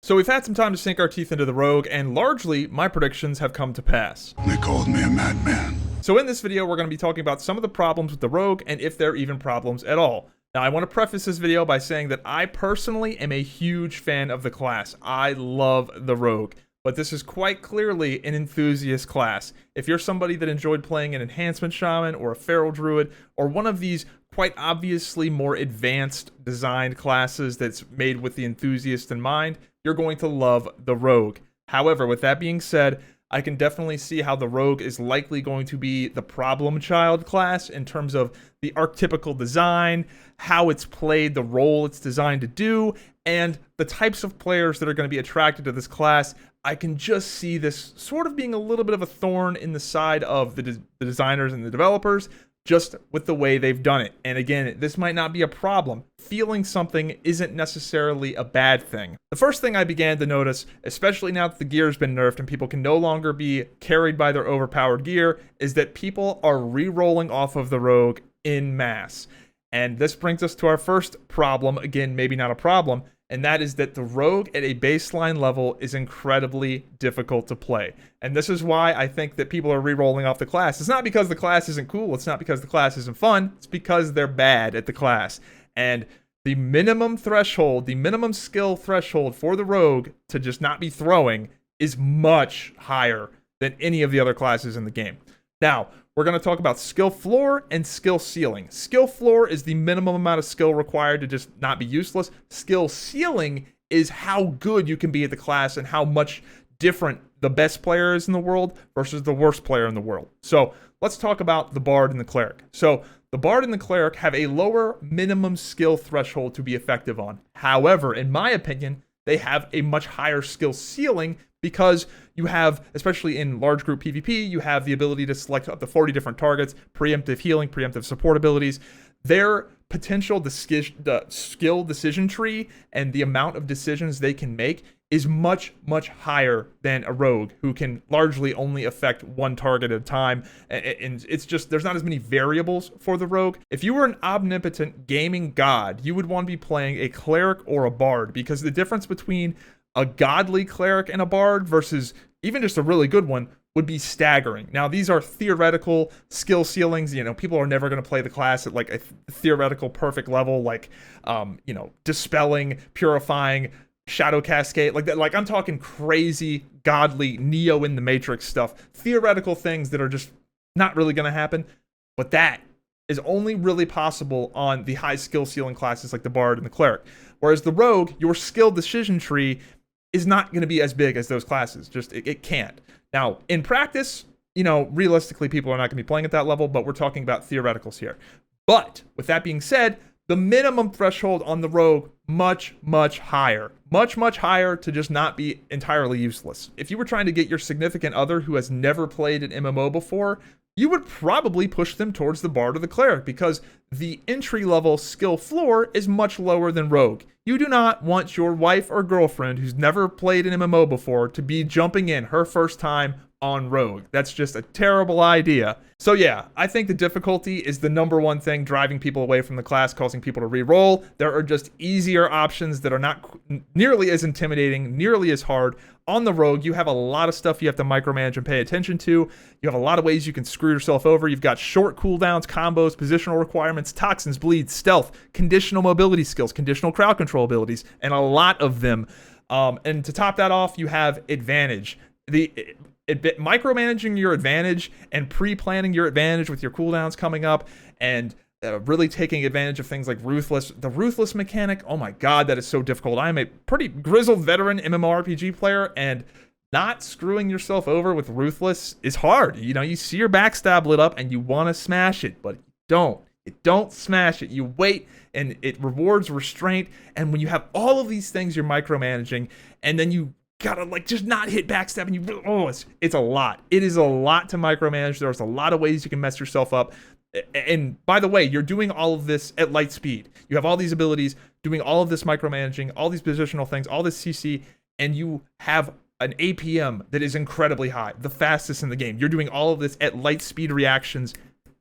So we've had some time to sink our teeth into the Rogue, and largely, my predictions have come to pass. They called me a madman. So in this video, we're going to be talking about some of the problems with the Rogue, and if there are even problems at all. Now, I want to preface this video by saying that I personally am a huge fan of the class. I love the Rogue, but this is quite clearly an enthusiast class. If you're somebody that enjoyed playing an Enhancement Shaman, or a Feral Druid, or one of these quite obviously more advanced designed classes that's made with the enthusiast in mind, you're going to love the Rogue. However, with that being said, I can definitely see how the Rogue is likely going to be the problem child class in terms of the archetypical design, how it's played, the role it's designed to do, and the types of players that are going to be attracted to this class. I can just see this sort of being a little bit of a thorn in the side of the designers and the developers, just with the way they've done it. And again, this might not be a problem. Feeling something isn't necessarily a bad thing. The first thing I began to notice, especially now that the gear's been nerfed and people can no longer be carried by their overpowered gear, is that people are re-rolling off of the Rogue en masse. And this brings us to our first problem, again, maybe not a problem, and that is that the Rogue at a baseline level is incredibly difficult to play. And this is why I think that people are re-rolling off the class. It's not because the class isn't cool, it's not because the class isn't fun, it's because they're bad at the class. And the minimum threshold, the minimum skill threshold for the Rogue to just not be throwing is much higher than any of the other classes in the game. Now, we're going to talk about skill floor and skill ceiling. Skill floor is the minimum amount of skill required to just not be useless. Skill ceiling is how good you can be at the class and how much different the best player is in the world versus the worst player in the world. So let's talk about the Bard and the Cleric. So the Bard and the Cleric have a lower minimum skill threshold to be effective on. However, in my opinion, they have a much higher skill ceiling because you have, especially in large group PvP, you have the ability to select up to 40 different targets, preemptive healing, preemptive support abilities. Their potential, the skill decision tree and the amount of decisions they can make is much, much higher than a Rogue who can largely only affect one target at a time. And it's just, there's not as many variables for the Rogue. If you were an omnipotent gaming god, you would want to be playing a Cleric or a Bard, because the difference between a godly Cleric and a Bard versus even just a really good one would be staggering. Now, these are theoretical skill ceilings. You know, people are never going to play the class at like a theoretical perfect level, like, dispelling, purifying, shadow cascade, like that. Like, I'm talking crazy, godly, Neo in the Matrix stuff, theoretical things that are just not really going to happen. But that is only really possible on the high skill ceiling classes like the Bard and the Cleric. Whereas the Rogue, your skill decision tree is not going to be as big as those classes. Just, it can't. Now, in practice, realistically, people are not going to be playing at that level, but we're talking about theoreticals here. But with that being said, the minimum threshold on the Rogue, much, much higher. Much, much higher to just not be entirely useless. If you were trying to get your significant other who has never played an MMO before, you would probably push them towards the Bard or the Cleric, because the entry-level skill floor is much lower than Rogue. You do not want your wife or girlfriend who's never played an MMO before to be jumping in her first time on Rogue. That's just a terrible idea. So yeah, I think the difficulty is the number one thing driving people away from the class, causing people to re-roll. There are just easier options that are not nearly as intimidating, nearly as hard. On the Rogue, you have a lot of stuff you have to micromanage and pay attention to. You have a lot of ways you can screw yourself over. You've got short cooldowns, combos, positional requirements, toxins, bleeds, stealth, conditional mobility skills, conditional crowd control abilities, and a lot of them. And to top that off, you have advantage. Micromanaging your advantage and pre-planning your advantage with your cooldowns coming up, and really taking advantage of things like Ruthless. The Ruthless mechanic, oh my god, that is so difficult. I'm a pretty grizzled veteran MMORPG player, and not screwing yourself over with Ruthless is hard. You see your backstab lit up and you want to smash it, but you don't. You don't smash it. You wait, and it rewards restraint. And when you have all of these things you're micromanaging, and then you gotta just not hit backstab, and it's a lot. It is a lot to micromanage. There's a lot of ways you can mess yourself up. And by the way, you're doing all of this at light speed. You have all these abilities, doing all of this micromanaging, all these positional things, all this CC, and you have an APM that is incredibly high, the fastest in the game. You're doing all of this at light speed reactions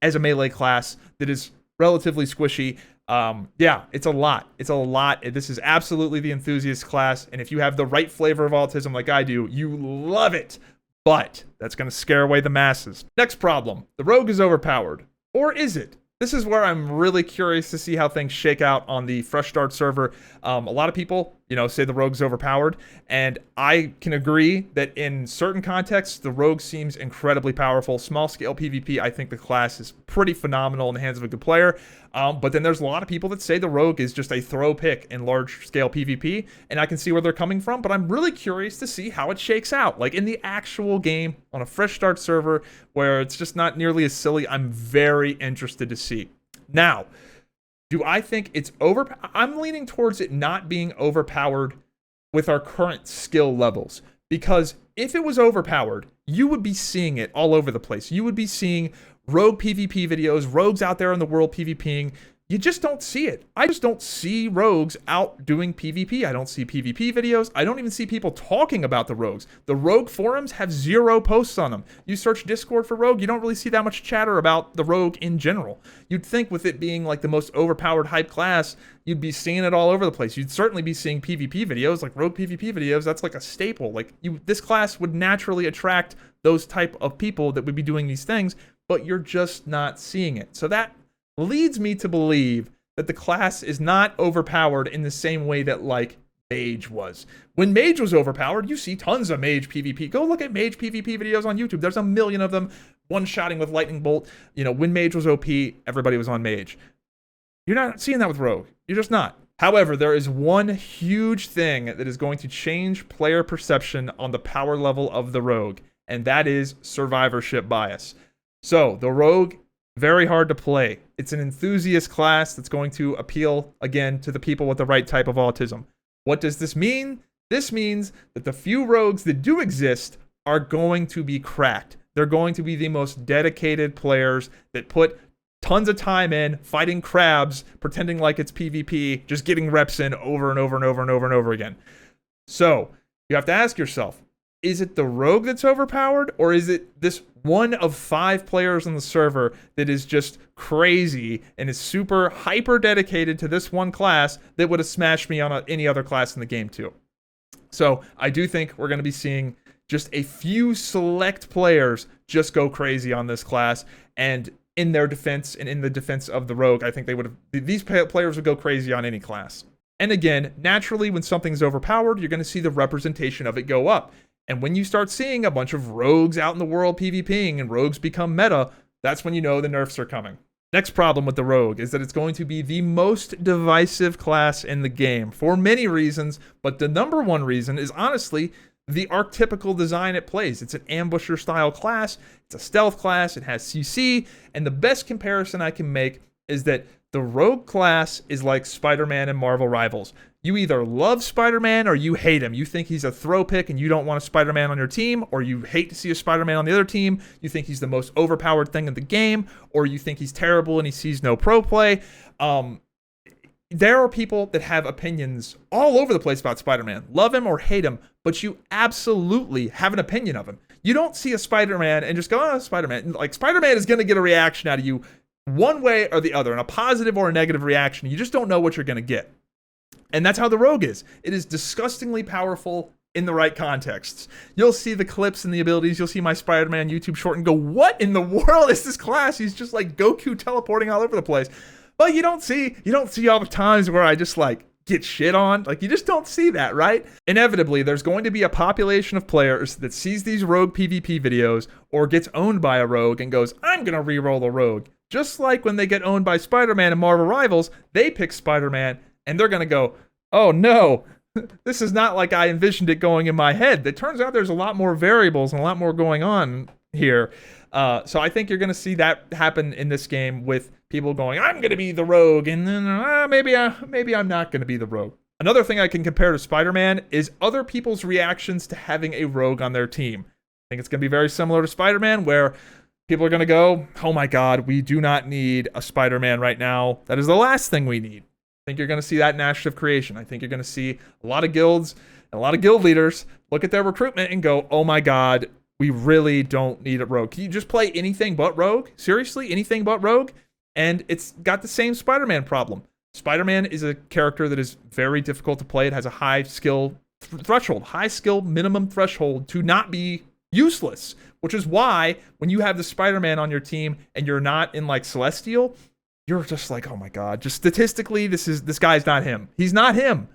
as a melee class that is relatively squishy. Yeah, it's a lot. It's a lot. This is absolutely the enthusiast class, and if you have the right flavor of autism like I do, you love it. But that's going to scare away the masses. Next problem, the rogue is overpowered. Or is it? This is where I'm really curious to see how things shake out on the Fresh Start server. A lot of people, say the rogue's overpowered, and I can agree that in certain contexts, the rogue seems incredibly powerful. Small scale PvP, I think the class is pretty phenomenal in the hands of a good player. But then there's a lot of people that say the rogue is just a throw pick in large scale PvP, and I can see where they're coming from, but I'm really curious to see how it shakes out. Like in the actual game on a Fresh Start server where it's just not nearly as silly, I'm very interested to see. Now, do I think it's I'm leaning towards it not being overpowered with our current skill levels, because if it was overpowered, you would be seeing it all over the place. You would be seeing rogue PvP videos, rogues out there in the world PvPing. You just don't see it. I just don't see rogues out doing PvP. I don't see PvP videos. I don't even see people talking about the rogues. The rogue forums have 0 posts on them. You search Discord for rogue, you don't really see that much chatter about the rogue in general. You'd think with it being like the most overpowered hype class, you'd be seeing it all over the place. You'd certainly be seeing PvP videos, like rogue PvP videos. That's like a staple. Like this class would naturally attract those type of people that would be doing these things, but you're just not seeing it. So that leads me to believe that the class is not overpowered in the same way that like Mage was. When Mage was overpowered, you see tons of Mage PvP. Go look at Mage PvP videos on YouTube. There's a million of them. One-shotting with Lightning Bolt. When Mage was OP, everybody was on Mage. You're not seeing that with Rogue. You're just not. However, there is one huge thing that is going to change player perception on the power level of the Rogue, and that is survivorship bias. So, the Rogue, very hard to play. It's an enthusiast class that's going to appeal, again, to the people with the right type of autism. What does this mean? This means that the few rogues that do exist are going to be cracked. They're going to be the most dedicated players that put tons of time in, fighting crabs, pretending like it's PvP, just getting reps in over and over and over and over and over again. So, you have to ask yourself, is it the rogue that's overpowered, or is it this one of 5 players on the server that is just crazy and is super hyper dedicated to this one class that would have smashed me on any other class in the game too? So I do think we're going to be seeing just a few select players just go crazy on this class, and in their defense and in the defense of the rogue, I think these players would go crazy on any class. And again, naturally, when something's overpowered, you're going to see the representation of it go up. And when you start seeing a bunch of rogues out in the world PvPing and rogues become meta, that's when you know the nerfs are coming. Next problem with the rogue is that it's going to be the most divisive class in the game for many reasons, but the number one reason is honestly the archetypical design it plays. It's an ambusher style class, it's a stealth class, it has CC, and the best comparison I can make is that the rogue class is like Spider-Man and Marvel Rivals. You either love Spider-Man or you hate him. You think he's a throw pick and you don't want a Spider-Man on your team, or you hate to see a Spider-Man on the other team. You think he's the most overpowered thing in the game, or you think he's terrible and he sees no pro play. There are people that have opinions all over the place about Spider-Man. Love him or hate him, but you absolutely have an opinion of him. You don't see a Spider-Man and just go, oh, Spider-Man. Like, Spider-Man is going to get a reaction out of you one way or the other, and a positive or a negative reaction. You just don't know what you're going to get. And that's how the rogue is. It is disgustingly powerful in the right contexts. You'll see the clips and the abilities. You'll see my Spider-Man YouTube short and go, what in the world is this class? He's just like Goku teleporting all over the place. But you don't see all the times where I just like get shit on. Like, you just don't see that, right? Inevitably, there's going to be a population of players that sees these rogue PvP videos or gets owned by a rogue and goes, I'm going to reroll a rogue. Just like when they get owned by Spider-Man and Marvel Rivals, they pick Spider-Man and they're going to go, oh no, this is not like I envisioned it going in my head. It turns out there's a lot more variables and a lot more going on here. So I think you're going to see that happen in this game with people going, I'm going to be the rogue, and then maybe I'm not going to be the rogue. Another thing I can compare to Spider-Man is other people's reactions to having a rogue on their team. I think it's going to be very similar to Spider-Man, where people are going to go, oh my god, we do not need a Spider-Man right now. That is the last thing we need. I think you're going to see that in Ashes of Creation. I think you're going to see a lot of guilds and a lot of guild leaders look at their recruitment and go, oh my god, we really don't need a rogue. Can you just play anything but rogue? Seriously, anything but rogue? And it's got the same Spider-Man problem. Spider-Man is a character that is very difficult to play. It has a high skill threshold, high skill minimum threshold to not be useless, which is why when you have the Spider-Man on your team and you're not in like Celestial, you're just like, oh my god, just statistically, this guy's not him. He's not him.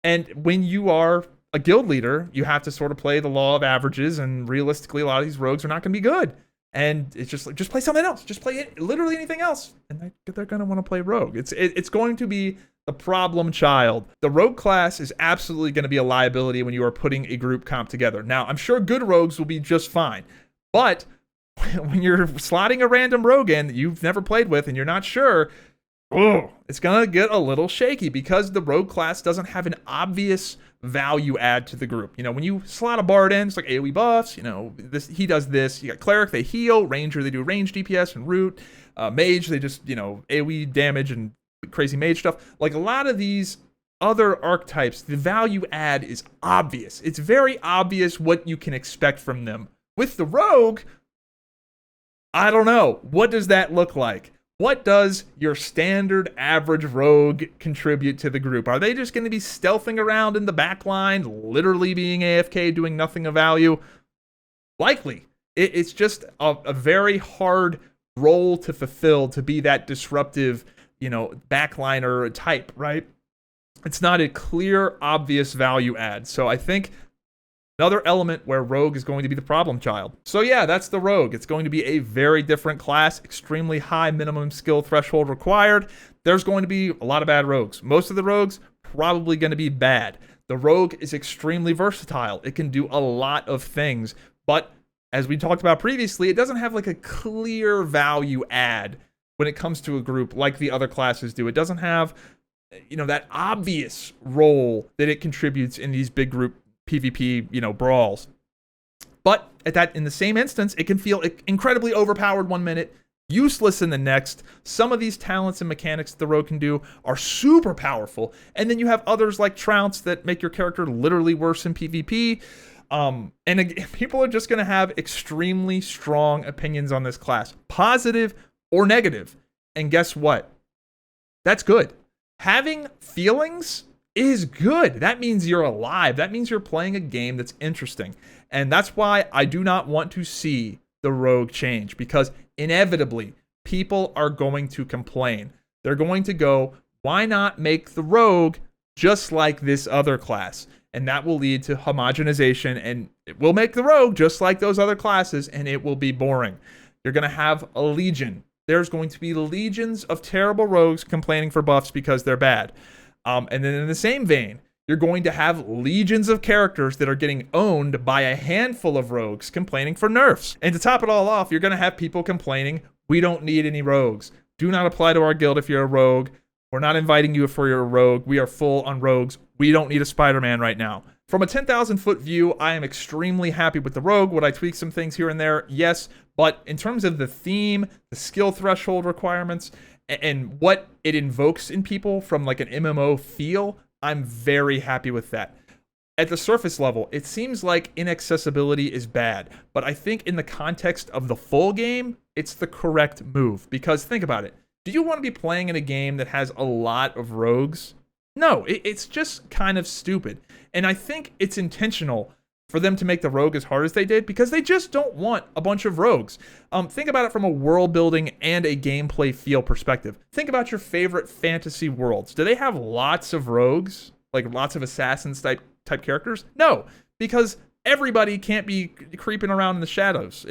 And when you are a guild leader, you have to sort of play the law of averages, and realistically, a lot of these rogues are not going to be good. And it's just like, just play something else. Just play literally anything else, and they're going to want to play rogue. It's going to be the problem child. The rogue class is absolutely going to be a liability when you are putting a group comp together. Now, I'm sure good rogues will be just fine, but when you're slotting a random rogue in that you've never played with and you're not sure, it's going to get a little shaky because the rogue class doesn't have an obvious value add to the group. You know, when you slot a bard in, it's like AoE buffs, you know, he does this. You got cleric, they heal. Ranger, they do range DPS and root. Mage, they just, you know, AoE damage and crazy mage stuff. Like a lot of these other archetypes, the value add is obvious. It's very obvious what you can expect from them. With the rogue, I don't know. What does that look like? What does your standard average rogue contribute to the group? Are they just going to be stealthing around in the back line, literally being AFK, doing nothing of value? Likely. It's just a very hard role to fulfill to be that disruptive, you know, backliner type, right? It's not a clear, obvious value add. So I think another element where rogue is going to be the problem child. So yeah, that's the rogue. It's going to be a very different class, extremely high minimum skill threshold required. There's going to be a lot of bad rogues. Most of the rogues probably going to be bad. The rogue is extremely versatile. It can do a lot of things, but as we talked about previously, it doesn't have like a clear value add when it comes to a group like the other classes do. It doesn't have, you know, that obvious role that it contributes in these big group PvP, you know, brawls. But in the same instance, it can feel incredibly overpowered 1 minute, useless in the next. Some of these talents and mechanics that the rogue can do are super powerful. And then you have others like Trounce that make your character literally worse in PvP. And again, people are just going to have extremely strong opinions on this class, positive or negative. And guess what? That's good. Having feelings is good. That means you're alive. That means you're playing a game that's interesting. And that's why I do not want to see the rogue change, because inevitably people are going to complain. They're going to go, why not make the rogue just like this other class? And that will lead to homogenization, and it will make the rogue just like those other classes, and it will be boring. You're going to have a legion. There's going to be legions of terrible rogues complaining for buffs because they're bad. And then in the same vein, you're going to have legions of characters that are getting owned by a handful of rogues complaining for nerfs. And to top it all off, you're going to have people complaining, we don't need any rogues. Do not apply to our guild if you're a rogue. We're not inviting you if you're a rogue. We are full on rogues. We don't need a Spider-Man right now. From a 10,000 foot view, I am extremely happy with the rogue. Would I tweak some things here and there? Yes. But in terms of the theme, the skill threshold requirements, and what it invokes in people from like an MMO feel, I'm very happy with that. At the surface level, it seems like inaccessibility is bad, but I think in the context of the full game, it's the correct move. Because think about it. Do you want to be playing in a game that has a lot of rogues? No, it's just kind of stupid. And I think it's intentional for them to make the rogue as hard as they did, because they just don't want a bunch of rogues. Think about it from a world building and a gameplay feel perspective. Think about your favorite fantasy worlds. Do they have lots of rogues? Like lots of assassins type characters? No, because everybody can't be creeping around in the shadows.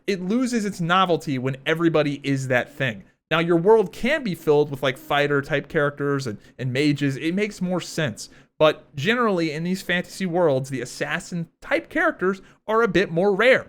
It loses its novelty when everybody is that thing. Now, your world can be filled with like fighter type characters and mages. It makes more sense. But generally, in these fantasy worlds, the assassin-type characters are a bit more rare.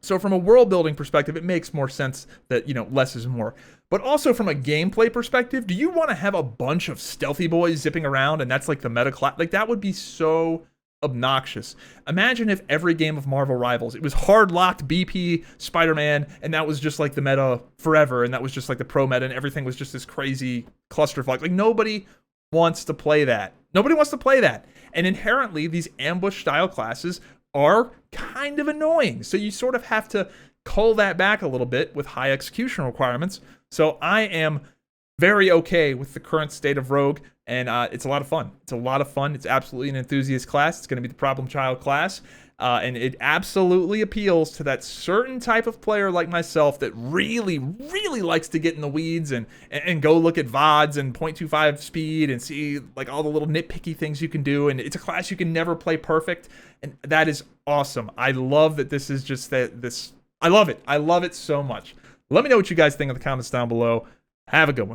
So from a world-building perspective, it makes more sense that, you know, less is more. But also from a gameplay perspective, do you want to have a bunch of stealthy boys zipping around and that's like the meta class? Like, that would be so obnoxious. Imagine if every game of Marvel Rivals, it was hard-locked BP Spider-Man, and that was just like the meta forever, and that was just like the pro meta, and everything was just this crazy clusterfuck. Like, nobody wants to play that. Nobody wants to play that. And inherently, these ambush style classes are kind of annoying. So you sort of have to cull that back a little bit with high execution requirements. So I am very okay with the current state of Rogue, and it's a lot of fun. It's a lot of fun. It's absolutely an enthusiast class. It's going to be the problem child class, and it absolutely appeals to that certain type of player like myself that really, really likes to get in the weeds and go look at VODs and 0.25 speed and see like all the little nitpicky things you can do. And it's a class you can never play perfect, and that is awesome. I love that this is just this. I love it. I love it so much. Let me know what you guys think in the comments down below. Have a good one.